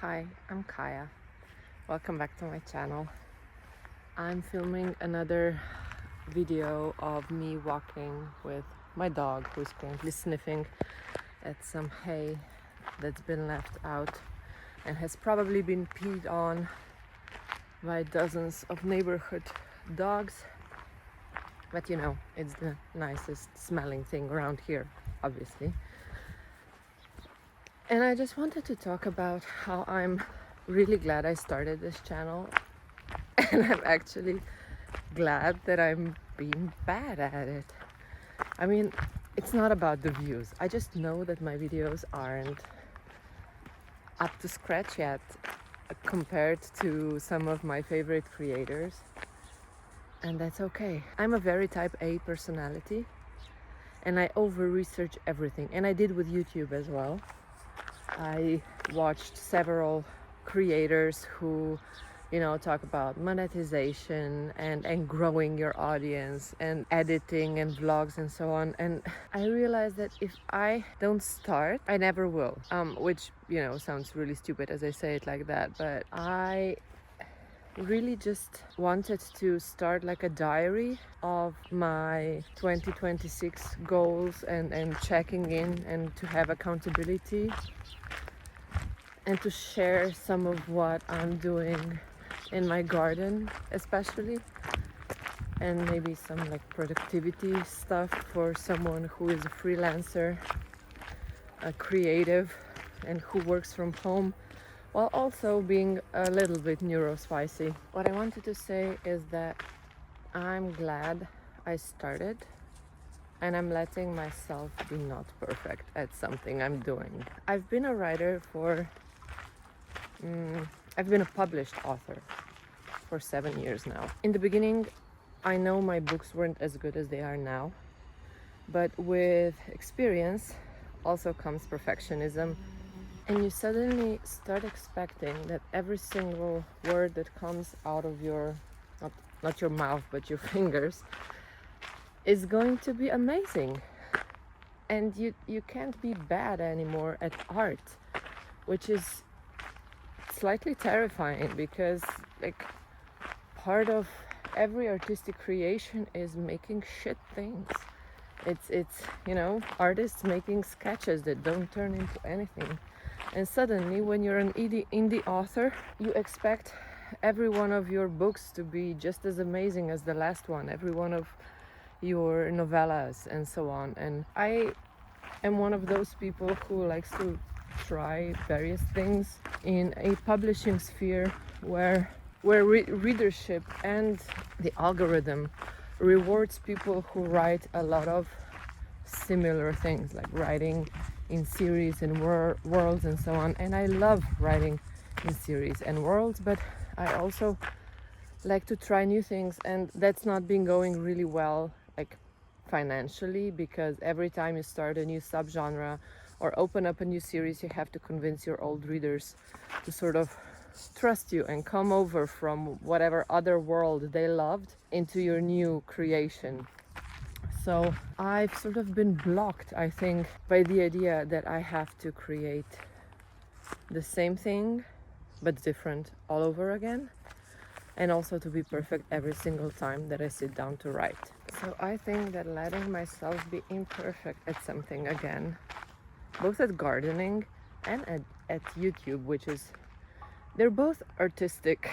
Hi, I'm Kaya. Welcome back to my channel. I'm filming another video of me walking with my dog who's currently sniffing at some hay that's been left out and has probably been peed on by dozens of neighborhood dogs. But it's the nicest smelling thing around here, obviously. And I just wanted to talk about how I'm really glad I started this channel, and I'm actually glad that I'm being bad at it. I mean, it's not about the views. I just know that my videos aren't up to scratch yet compared to some of my favorite creators, and that's okay. I'm a very type A personality, and I over-research everything, and I did with YouTube as well. I watched several creators who, talk about monetization and growing your audience and editing and vlogs and so on. And I realized that if I don't start, I never will. Which, sounds really stupid as I say it like that, but I really just wanted to start like a diary of my 2026 goals and checking in and to have accountability and to share some of what I'm doing in my garden especially, and maybe some like productivity stuff for someone who is a freelancer, a creative, and who works from home while also being a little bit neurospicy. What I wanted to say is that I'm glad I started, and I'm letting myself be not perfect at something I'm doing. I've been a writer for I've been a published author for 7 years now. In the beginning, I know my books weren't as good as they are now, but with experience also comes perfectionism, and you suddenly start expecting that every single word that comes out of your, not your mouth, but your fingers, is going to be amazing. And you can't be bad anymore at art, which is slightly terrifying because like part of every artistic creation is making shit things. It's artists making sketches that don't turn into anything, and suddenly when you're an indie author, you expect every one of your books to be just as amazing as the last one, every one of your novellas and so on. And I am one of those people who likes to try various things in a publishing sphere where readership and the algorithm rewards people who write a lot of similar things, like writing in series and worlds and so on. And I love writing in series and worlds, but I also like to try new things, and that's not been going really well, like financially, because every time you start a new subgenre or open up a new series, you have to convince your old readers to sort of trust you and come over from whatever other world they loved into your new creation. So I've sort of been blocked, I think, by the idea that I have to create the same thing but different all over again, and also to be perfect every single time that I sit down to write. So I think that letting myself be imperfect at something again, both at gardening and at YouTube, they're both artistic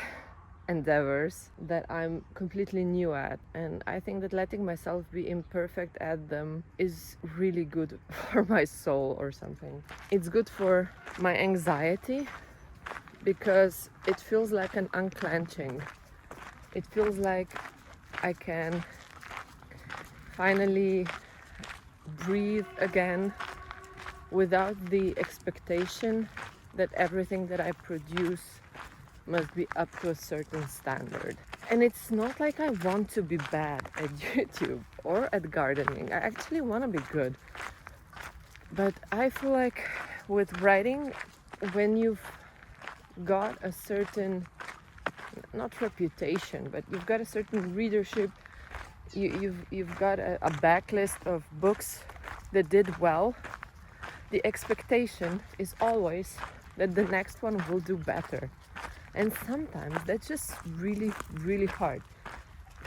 endeavors that I'm completely new at, and I think that letting myself be imperfect at them is really good for my soul or something. It's good for my anxiety because it feels like an unclenching. It feels like I can finally breathe again without the expectation that everything that I produce must be up to a certain standard. And it's not like I want to be bad at YouTube or at gardening. I actually want to be good. But I feel like with writing, when you've got a certain, not reputation, but you've got a certain readership, you've got a backlist of books that did well, the expectation is always that the next one will do better. And sometimes that's just really, really hard,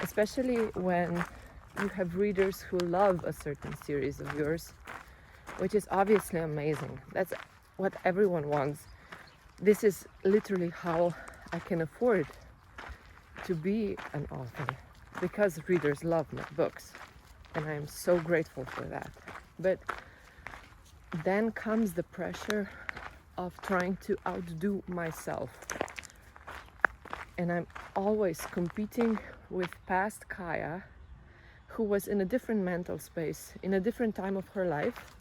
especially when you have readers who love a certain series of yours, which is obviously amazing. That's what everyone wants. This is literally how I can afford to be an author, because readers love my books, and I am so grateful for that. But then comes the pressure of trying to outdo myself, and I'm always competing with past Kaya, who was in a different mental space, in a different time of her life,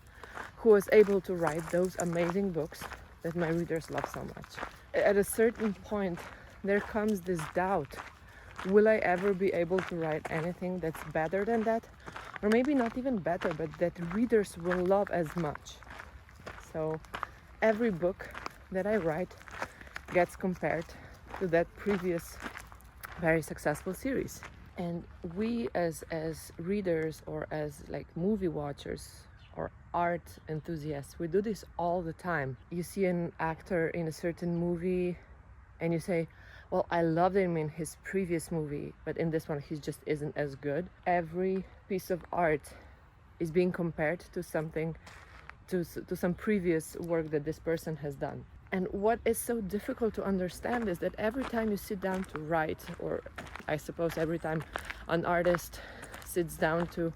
who was able to write those amazing books that my readers love so much. At a certain point, there comes this doubt. Will I ever be able to write anything that's better than that? Or maybe not even better, but that readers will love as much. So every book that I write gets compared to that previous very successful series. And we as readers, or as like movie watchers or art enthusiasts, we do this all the time. You see an actor in a certain movie and you say, well, I loved him in his previous movie, but in this one he just isn't as good. Every piece of art is being compared to something, to some previous work that this person has done. And what is so difficult to understand is that every time you sit down to write, or I suppose every time an artist sits down to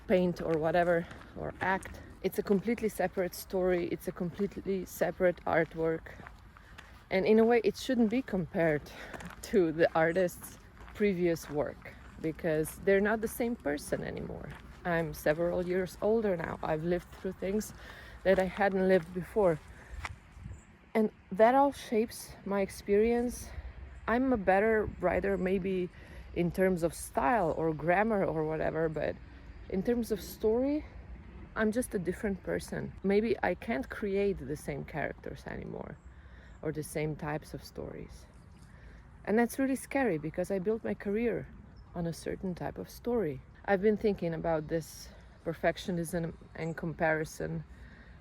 paint or whatever, or act, it's a completely separate story, it's a completely separate artwork. And in a way, it shouldn't be compared to the artist's previous work, because they're not the same person anymore. I'm several years older now. I've lived through things that I hadn't lived before. And that all shapes my experience. I'm a better writer maybe in terms of style or grammar or whatever, but in terms of story, I'm just a different person. Maybe I can't create the same characters anymore, or the same types of stories. And that's really scary, because I built my career on a certain type of story. I've been thinking about this perfectionism and comparison,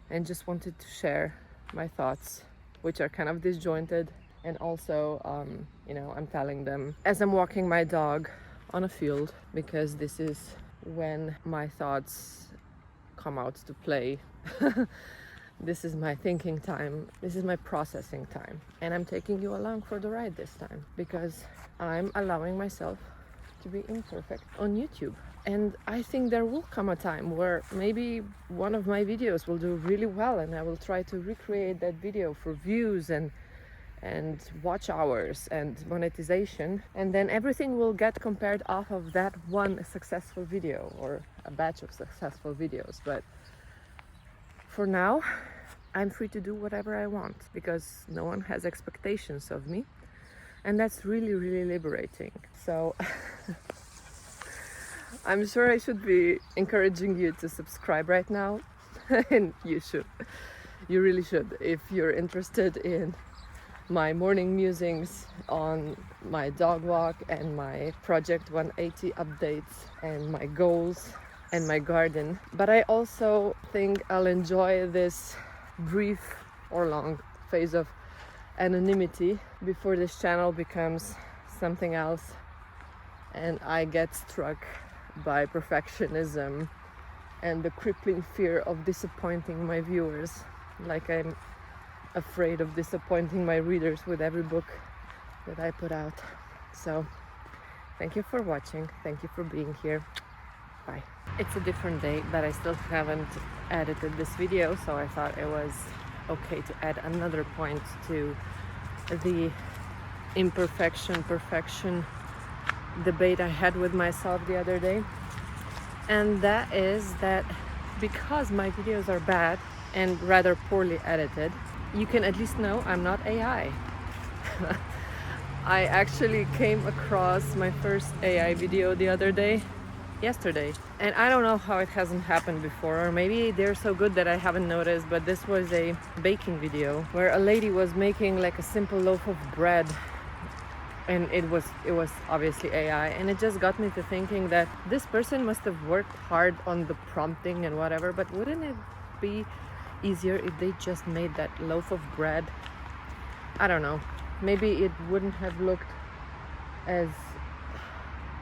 and just wanted to share my thoughts, which are kind of disjointed. And also, I'm telling them as I'm walking my dog on a field, because this is when my thoughts come out to play. This is my thinking time, this is my processing time, and I'm taking you along for the ride this time, because I'm allowing myself to be imperfect on YouTube. And I think there will come a time where maybe one of my videos will do really well, and I will try to recreate that video for views and watch hours and monetization, and then everything will get compared off of that one successful video or a batch of successful videos. But for now, I'm free to do whatever I want, because no one has expectations of me, and that's really, really liberating. So I'm sure I should be encouraging you to subscribe right now, and you should. You really should, if you're interested in my morning musings on my dog walk, and my Project 180 updates, and my goals, and my garden. But I also think I'll enjoy this brief or long phase of anonymity before this channel becomes something else and I get struck by perfectionism and the crippling fear of disappointing my viewers, like I'm afraid of disappointing my readers with every book that I put out. So thank you for watching, thank you for being here. Bye. It's a different day, but I still haven't edited this video, so I thought it was okay to add another point to the perfection debate I had with myself the other day. And that is that because my videos are bad and rather poorly edited, you can at least know I'm not AI. I actually came across my first AI video the other day, yesterday, and I don't know how it hasn't happened before, or maybe they're so good that I haven't noticed, but this was a baking video where a lady was making like a simple loaf of bread, and it was obviously AI, and it just got me to thinking that this person must have worked hard on the prompting and whatever, but wouldn't it be easier if they just made that loaf of bread I don't know, maybe it wouldn't have looked as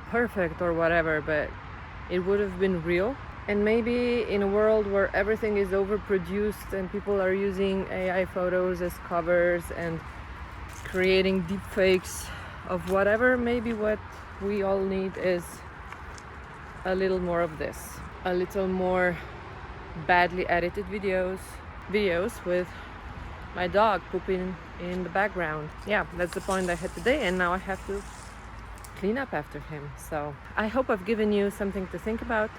perfect or whatever, but it would have been real. And maybe in a world where everything is overproduced and people are using AI photos as covers and creating deepfakes of whatever, maybe what we all need is a little more of this, a little more badly edited videos with my dog pooping in the background. Yeah, that's the point I had today, and now I have to clean up after him. So I hope I've given you something to think about,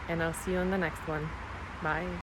and I'll see you on the next one. Bye.